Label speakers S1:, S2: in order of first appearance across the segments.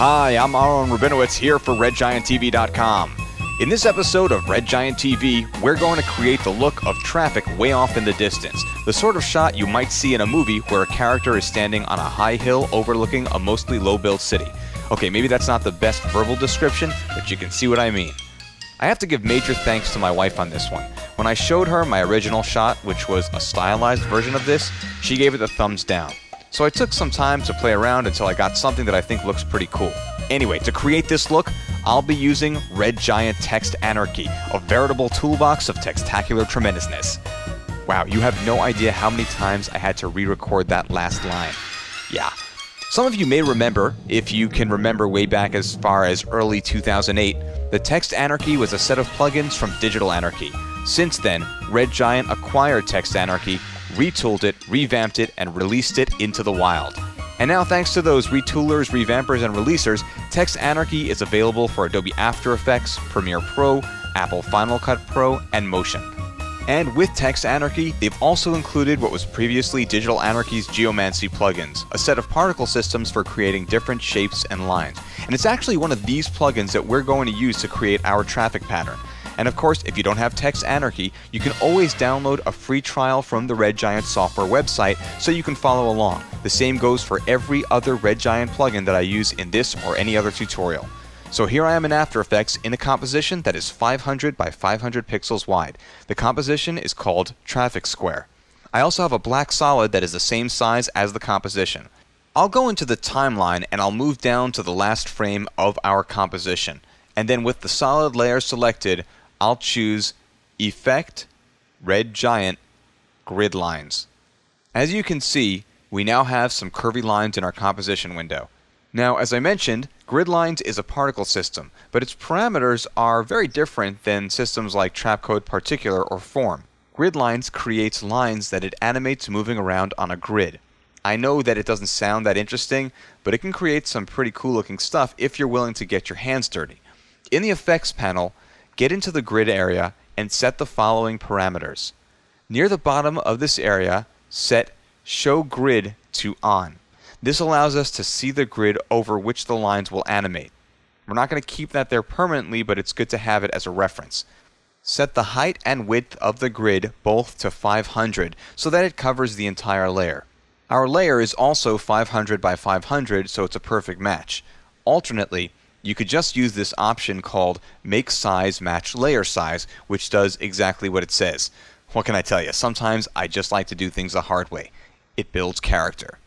S1: Hi, I'm Aharon Rabinowitz here for RedGiantTV.com. In this episode of Red Giant TV, we're going to create the look of traffic way off in the distance, the sort of shot you might see in a movie where a character is standing on a high hill overlooking a mostly low-built city. Okay, maybe that's not the best verbal description, but you can see what I mean. I have to give major thanks to my wife on this one. When I showed her my original shot, which was a stylized version of this, she gave it the thumbs down. So I took some time to play around until I got something that I think looks pretty cool. Anyway, to create this look, I'll be using Red Giant Text Anarchy, a veritable toolbox of textacular tremendousness. Wow, you have no idea how many times I had to re-record that last line. Yeah. Some of you may remember, if you can remember way back as far as early 2008, the Text Anarchy was a set of plugins from Digital Anarchy. Since then, Red Giant acquired Text Anarchy, retooled it, revamped it, and released it into the wild. And now, thanks to those retoolers, revampers, and releasers, Text Anarchy is available for Adobe After Effects, Premiere Pro, Apple Final Cut Pro, and Motion. And with Text Anarchy, they've also included what was previously Digital Anarchy's Geomancy plugins, a set of particle systems for creating different shapes and lines. And it's actually one of these plugins that we're going to use to create our traffic pattern. And of course, if you don't have Text Anarchy, you can always download a free trial from the Red Giant software website so you can follow along. The same goes for every other Red Giant plugin that I use in this or any other tutorial. So here I am in After Effects in a composition that is 500 by 500 pixels wide. The composition is called Traffic Square. I also have a black solid that is the same size as the composition. I'll go into the timeline and I'll move down to the last frame of our composition. And then with the solid layer selected, I'll choose Effect, Red Giant, Grid Lines. As you can see, we now have some curvy lines in our composition window. Now, as I mentioned, Grid Lines is a particle system, but its parameters are very different than systems like Trapcode Particular or Form. Grid Lines creates lines that it animates moving around on a grid. I know that it doesn't sound that interesting, but it can create some pretty cool looking stuff if you're willing to get your hands dirty. In the Effects panel, get into the grid area and set the following parameters. Near the bottom of this area, set Show Grid to On. This allows us to see the grid over which the lines will animate. We're not going to keep that there permanently, but it's good to have it as a reference. Set the height and width of the grid both to 500 so that it covers the entire layer. Our layer is also 500 by 500, so it's a perfect match. Alternately, you could just use this option called Make Size Match Layer Size, which does exactly what it says. What can I tell you? Sometimes I just like to do things the hard way. It builds character.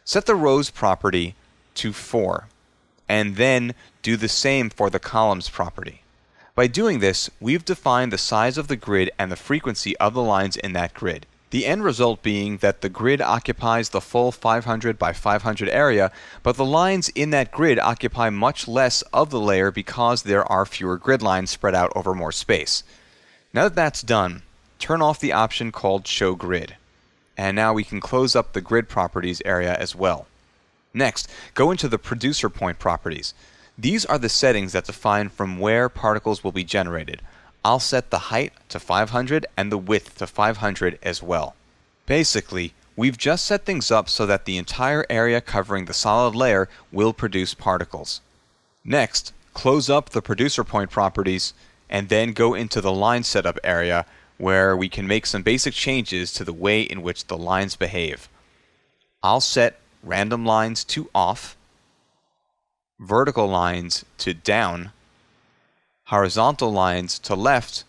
S1: Set the rows property to 4, and then do the same for the columns property. By doing this, we've defined the size of the grid and the frequency of the lines in that grid. The end result being that the grid occupies the full 500 by 500 area, but the lines in that grid occupy much less of the layer because there are fewer grid lines spread out over more space. Now that that's done, turn off the option called Show Grid. And now we can close up the grid properties area as well. Next, go into the producer point properties. These are the settings that define from where particles will be generated. I'll set the height to 500 and the width to 500 as well. Basically, we've just set things up so that the entire area covering the solid layer will produce particles. Next, close up the producer point properties and then go into the line setup area where we can make some basic changes to the way in which the lines behave. I'll set random lines to off, vertical lines to down, horizontal lines to left,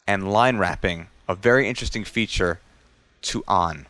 S1: and line wrapping, a very interesting feature, to on.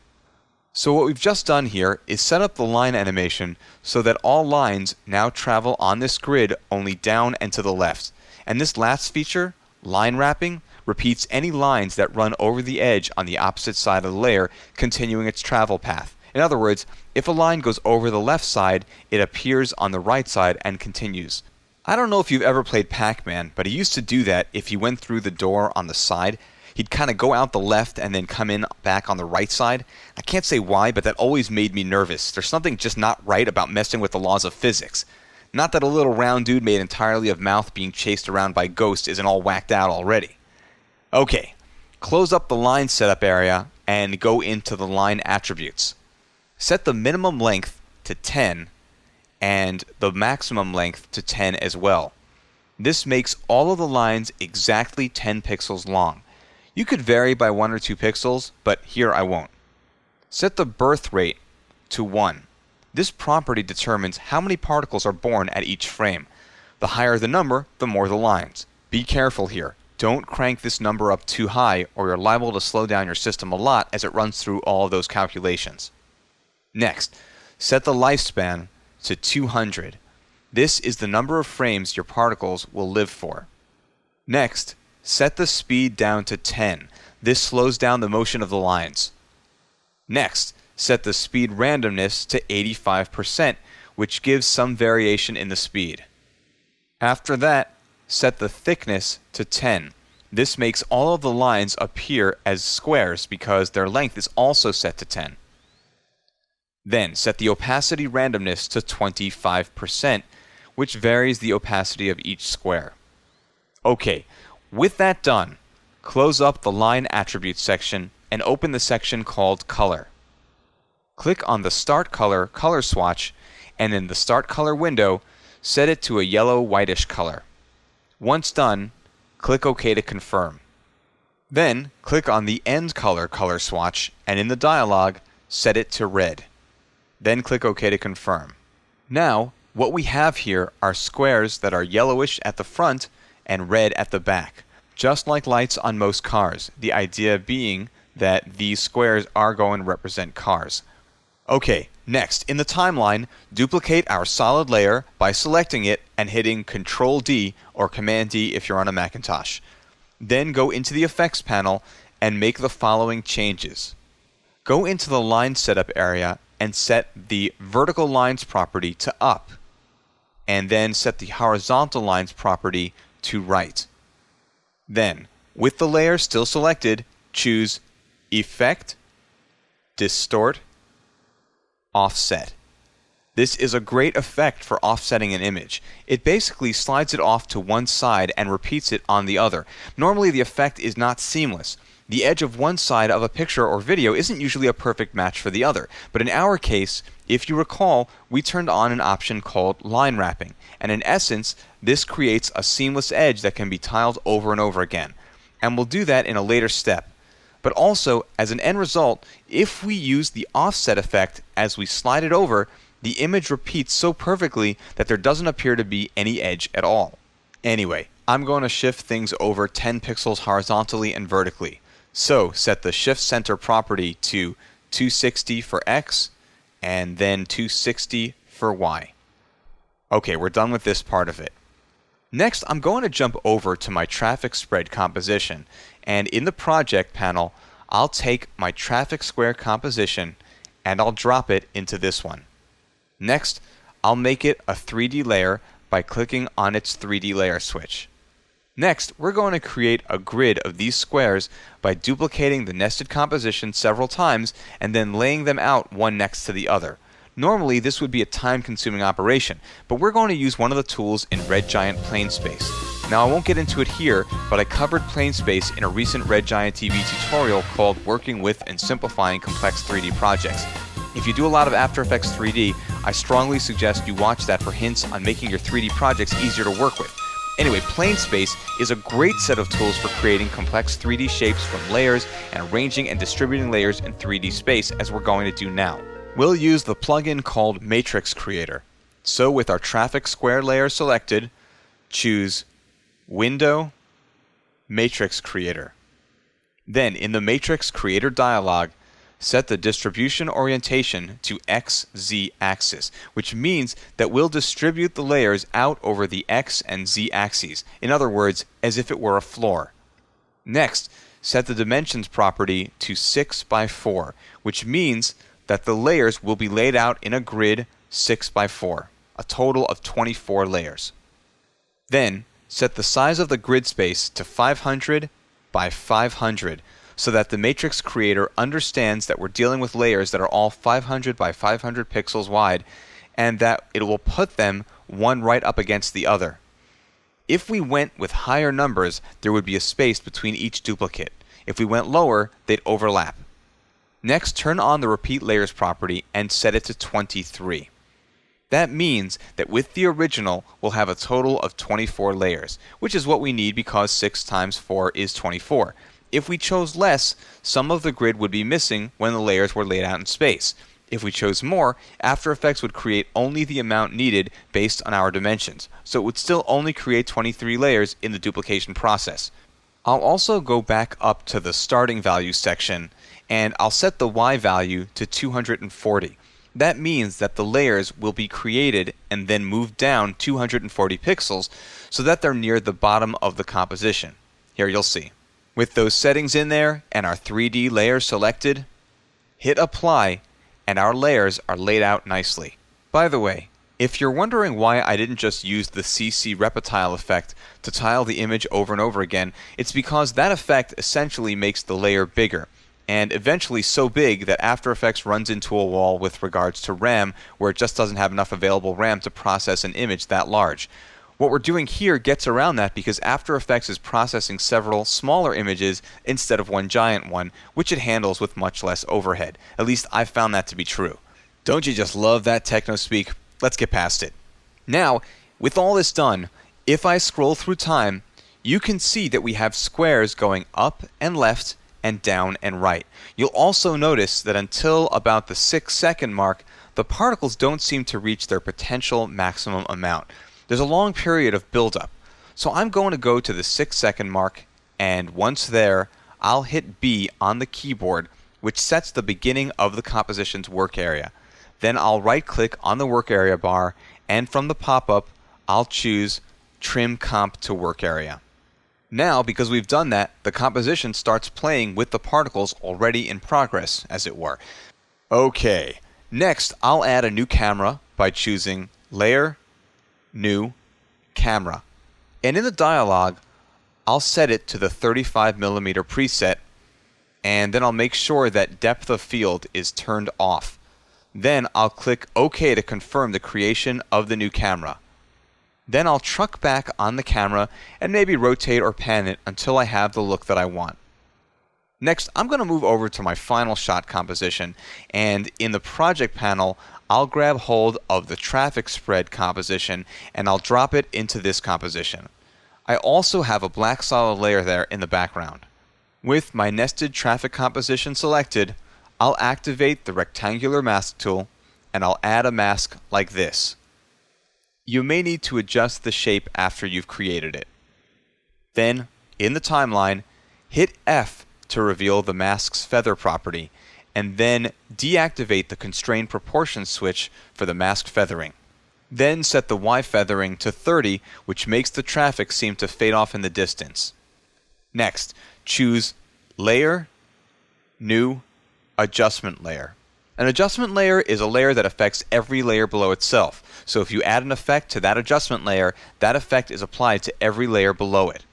S1: So what we've just done here is set up the line animation so that all lines now travel on this grid only down and to the left. And this last feature, line wrapping, repeats any lines that run over the edge on the opposite side of the layer, continuing its travel path. In other words, if a line goes over the left side, it appears on the right side and continues. I don't know if you've ever played Pac-Man, but he used to do that if he went through the door on the side. He'd kind of go out the left and then come in back on the right side. I can't say why, but that always made me nervous. There's something just not right about messing with the laws of physics. Not that a little round dude made entirely of mouth being chased around by ghosts isn't all whacked out already. Okay, close up the line setup area and go into the line attributes. Set the minimum length to 10 and the maximum length to 10 as well. This makes all of the lines exactly 10 pixels long. You could vary by 1 or 2 pixels, but here I won't. Set the birth rate to 1. This property determines how many particles are born at each frame. The higher the number, the more the lines. Be careful here. Don't crank this number up too high or you're liable to slow down your system a lot as it runs through all of those calculations. Next, set the lifespan to 200. This is the number of frames your particles will live for. Next, set the speed down to 10. This slows down the motion of the lines. Next, set the speed randomness to 85%, which gives some variation in the speed. After that, set the thickness to 10. This makes all of the lines appear as squares because their length is also set to 10. Then set the opacity randomness to 25%, which varies the opacity of each square. Okay, with that done, close up the line attributes section and open the section called Color. Click on the Start Color color swatch, and in the Start Color window, set it to a yellow-whitish color. Once done, click OK to confirm. Then, click on the End Color color swatch, and in the dialog, set it to red. Then click OK to confirm. Now, what we have here are squares that are yellowish at the front and red at the back, just like lights on most cars, the idea being that these squares are going to represent cars. Okay, next, in the timeline, duplicate our solid layer by selecting it and hitting Ctrl-D or Command-D if you're on a Macintosh. Then go into the Effects panel and make the following changes. Go into the Line Setup area and set the Vertical Lines property to Up, and then set the Horizontal Lines property to Right. Then, with the layer still selected, choose Effect, Distort, Offset. This is a great effect for offsetting an image. It basically slides it off to one side and repeats it on the other. Normally the effect is not seamless. The edge of one side of a picture or video isn't usually a perfect match for the other. But in our case, if you recall, we turned on an option called line wrapping. And in essence, this creates a seamless edge that can be tiled over and over again. And we'll do that in a later step. But also, as an end result, if we use the offset effect as we slide it over, the image repeats so perfectly that there doesn't appear to be any edge at all. Anyway, I'm going to shift things over 10 pixels horizontally and vertically. So, set the Shift Center property to 260 for X, and then 260 for Y. Okay, we're done with this part of it. Next, I'm going to jump over to my traffic spread composition, and in the Project panel, I'll take my traffic square composition and I'll drop it into this one. Next, I'll make it a 3D layer by clicking on its 3D layer switch. Next, we're going to create a grid of these squares by duplicating the nested composition several times and then laying them out one next to the other. Normally, this would be a time-consuming operation, but we're going to use one of the tools in Red Giant PlaneSpace. Now, I won't get into it here, but I covered PlaneSpace in a recent Red Giant TV tutorial called Working with and Simplifying Complex 3D Projects. If you do a lot of After Effects 3D, I strongly suggest you watch that for hints on making your 3D projects easier to work with. Anyway, PlaneSpace is a great set of tools for creating complex 3D shapes from layers and arranging and distributing layers in 3D space, as we're going to do now. We'll use the plugin called Matrix Creator. So with our traffic square layer selected, choose Window, Matrix Creator. Then in the Matrix Creator dialog, set the distribution orientation to XZ axis, which means that we'll distribute the layers out over the X and Z axes. In other words, as if it were a floor. Next, set the dimensions property to 6 by 4, which means that the layers will be laid out in a grid 6 by 4, a total of 24 layers. Then, set the size of the grid space to 500 by 500, so that the Matrix Creator understands that we're dealing with layers that are all 500 by 500 pixels wide, and that it will put them one right up against the other. If we went with higher numbers, there would be a space between each duplicate. If we went lower, they'd overlap. Next, turn on the Repeat Layers property and set it to 23. That means that with the original, we'll have a total of 24 layers, which is what we need because 6 times 4 is 24. If we chose less, some of the grid would be missing when the layers were laid out in space. If we chose more, After Effects would create only the amount needed based on our dimensions, so it would still only create 23 layers in the duplication process. I'll also go back up to the starting value section, and I'll set the Y value to 240. That means that the layers will be created and then moved down 240 pixels so that they're near the bottom of the composition. Here you'll see. With those settings in there and our 3D layer selected, hit apply and our layers are laid out nicely. By the way, if you're wondering why I didn't just use the CC Reptile effect to tile the image over and over again, it's because that effect essentially makes the layer bigger, and eventually so big that After Effects runs into a wall with regards to RAM, where it just doesn't have enough available RAM to process an image that large. What we're doing here gets around that because After Effects is processing several smaller images instead of one giant one, which it handles with much less overhead. At least I've found that to be true. Don't you just love that techno speak? Let's get past it. Now, with all this done, if I scroll through time, you can see that we have squares going up and left and down and right. You'll also notice that until about the 6-second mark, the particles don't seem to reach their potential maximum amount. There's a long period of buildup. So I'm going to go to the 6-second mark, and once there, I'll hit B on the keyboard, which sets the beginning of the composition's work area. Then I'll right-click on the work area bar, and from the pop-up, I'll choose Trim Comp to Work Area. Now, because we've done that, the composition starts playing with the particles already in progress, as it were. Okay, next I'll add a new camera by choosing Layer, New, Camera. And in the dialog, I'll set it to the 35mm preset, and then I'll make sure that depth of field is turned off. Then I'll click OK to confirm the creation of the new camera. Then I'll truck back on the camera and maybe rotate or pan it until I have the look that I want. Next, I'm going to move over to my final shot composition, and in the project panel, I'll grab hold of the traffic spread composition and I'll drop it into this composition. I also have a black solid layer there in the background. With my nested traffic composition selected, I'll activate the rectangular mask tool and I'll add a mask like this. You may need to adjust the shape after you've created it. Then, in the timeline, hit F to reveal the mask's feather property, and then deactivate the constrain proportion switch for the mask feathering. Then set the Y feathering to 30, which makes the traffic seem to fade off in the distance. Next, choose Layer, New, Adjustment Layer. An adjustment layer is a layer that affects every layer below itself. So if you add an effect to that adjustment layer, that effect is applied to every layer below it.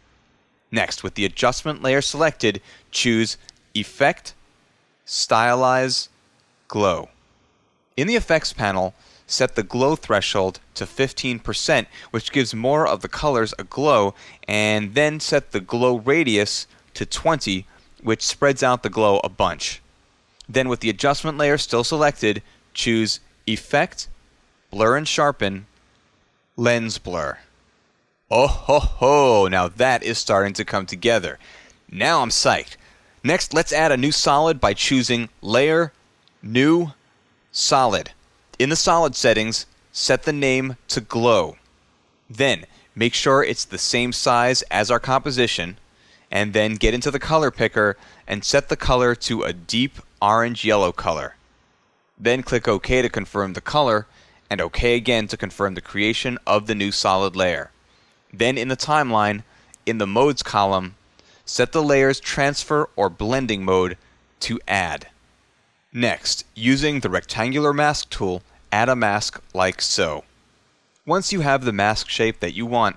S1: Next, with the adjustment layer selected, choose Effect, Stylize, Glow. In the effects panel, set the glow threshold to 15%, which gives more of the colors a glow, and then set the glow radius to 20, which spreads out the glow a bunch. Then with the adjustment layer still selected, choose Effect, Blur and Sharpen, Lens Blur. Oh ho ho, now that is starting to come together. Now I'm psyched. Next, let's add a new solid by choosing Layer, New, Solid. In the solid settings, set the name to Glow. Then, make sure it's the same size as our composition, and then get into the color picker and set the color to a deep orange-yellow color. Then click OK to confirm the color, and OK again to confirm the creation of the new solid layer. Then in the timeline, in the Modes column, set the layer's transfer or blending mode to Add. Next, using the rectangular mask tool, add a mask like so. Once you have the mask shape that you want,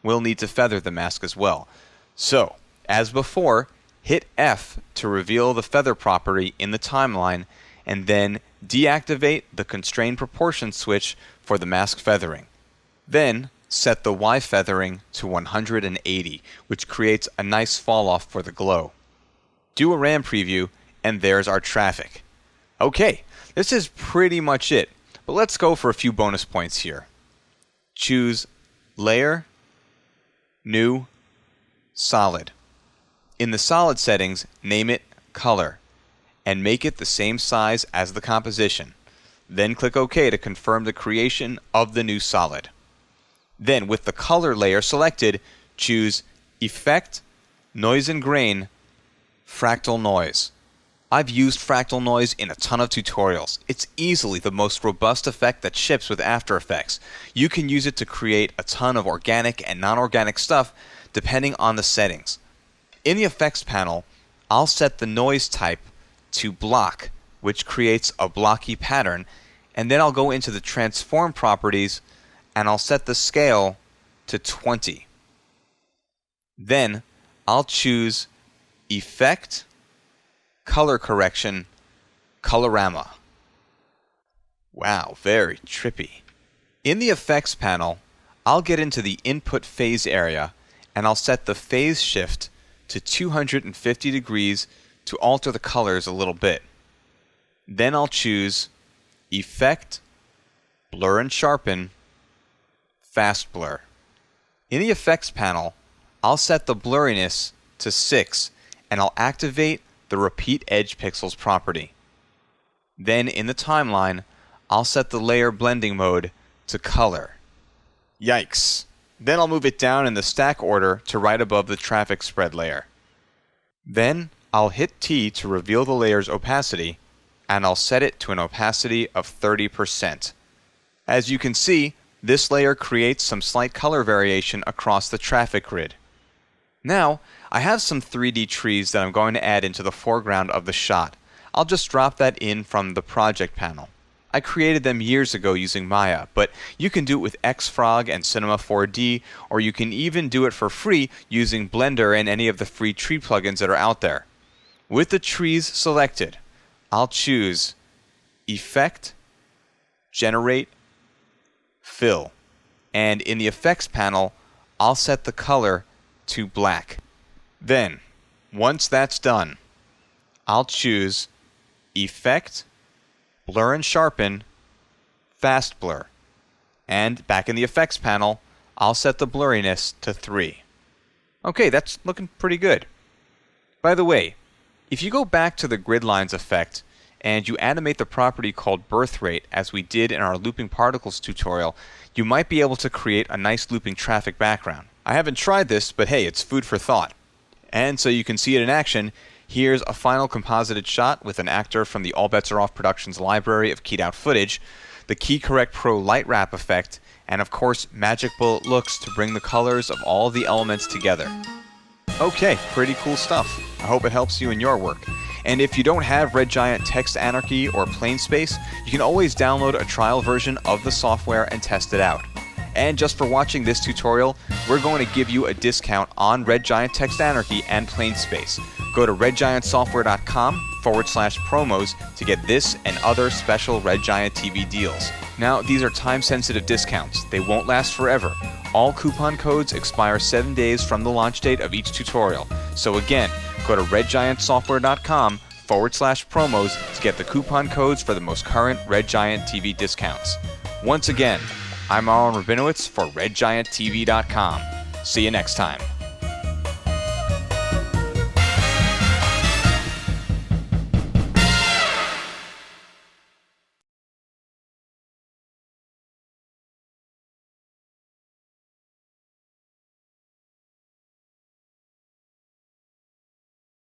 S1: we'll need to feather the mask as well. So, as before, hit F to reveal the feather property in the timeline, and then deactivate the constrain proportion switch for the mask feathering. Then, set the Y feathering to 180, which creates a nice fall off for the glow. Do a RAM preview, and there's our traffic. Okay, this is pretty much it. But let's go for a few bonus points here. Choose Layer, New, Solid. In the solid settings, name it Color, and make it the same size as the composition. Then click OK to confirm the creation of the new solid. Then, with the color layer selected, choose Effect, Noise and Grain, Fractal Noise. I've used fractal noise in a ton of tutorials. It's easily the most robust effect that ships with After Effects. You can use it to create a ton of organic and non-organic stuff depending on the settings. In the effects panel, I'll set the noise type to block, which creates a blocky pattern, and then I'll go into the transform properties and I'll set the scale to 20. Then I'll choose Effect, Color Correction, Colorama. Wow, very trippy. In the effects panel, I'll get into the input phase area and I'll set the phase shift to 250 degrees to alter the colors a little bit. Then I'll choose Effect, Blur and Sharpen, Fast Blur. In the effects panel, I'll set the blurriness to 6 and I'll activate the Repeat Edge Pixels property. Then in the timeline, I'll set the layer blending mode to Color. Yikes. Then I'll move it down in the stack order to right above the traffic spread layer. Then I'll hit T to reveal the layer's opacity, and I'll set it to an opacity of 30%. As you can see, this layer creates some slight color variation across the traffic grid. Now, I have some 3D trees that I'm going to add into the foreground of the shot. I'll just drop that in from the project panel. I created them years ago using Maya, but you can do it with Xfrog and Cinema 4D, or you can even do it for free using Blender and any of the free tree plugins that are out there. With the trees selected, I'll choose Effect, Generate, Fill, and in the effects panel, I'll set the color to black. Then, once that's done, I'll choose Effect, Blur and Sharpen, Fast Blur, and back in the effects panel, I'll set the blurriness to 3. Okay, that's looking pretty good. By the way, if you go back to the grid lines effect and you animate the property called birth rate as we did in our looping particles tutorial, you might be able to create a nice looping traffic background. I haven't tried this, but hey, it's food for thought. And so you can see it in action. Here's a final composited shot with an actor from the All Bets Are Off Productions library of keyed out footage, the Key Correct Pro light wrap effect, and of course magic bullet looks to bring the colors of all the elements together. Okay, pretty cool stuff. I hope it helps you in your work. And if you don't have Red Giant Text Anarchy or Plainspace, you can always download a trial version of the software and test it out. And just for watching this tutorial, we're going to give you a discount on Red Giant Text Anarchy and Plainspace. Go to redgiantsoftware.com/promos to get this and other special Red Giant TV deals. Now, these are time-sensitive discounts. They won't last forever. All coupon codes expire 7 days from the launch date of each tutorial. So again, go to redgiantsoftware.com/promos to get the coupon codes for the most current Red Giant TV discounts. Once again, I'm Aharon Rabinowitz for redgianttv.com. See you next time.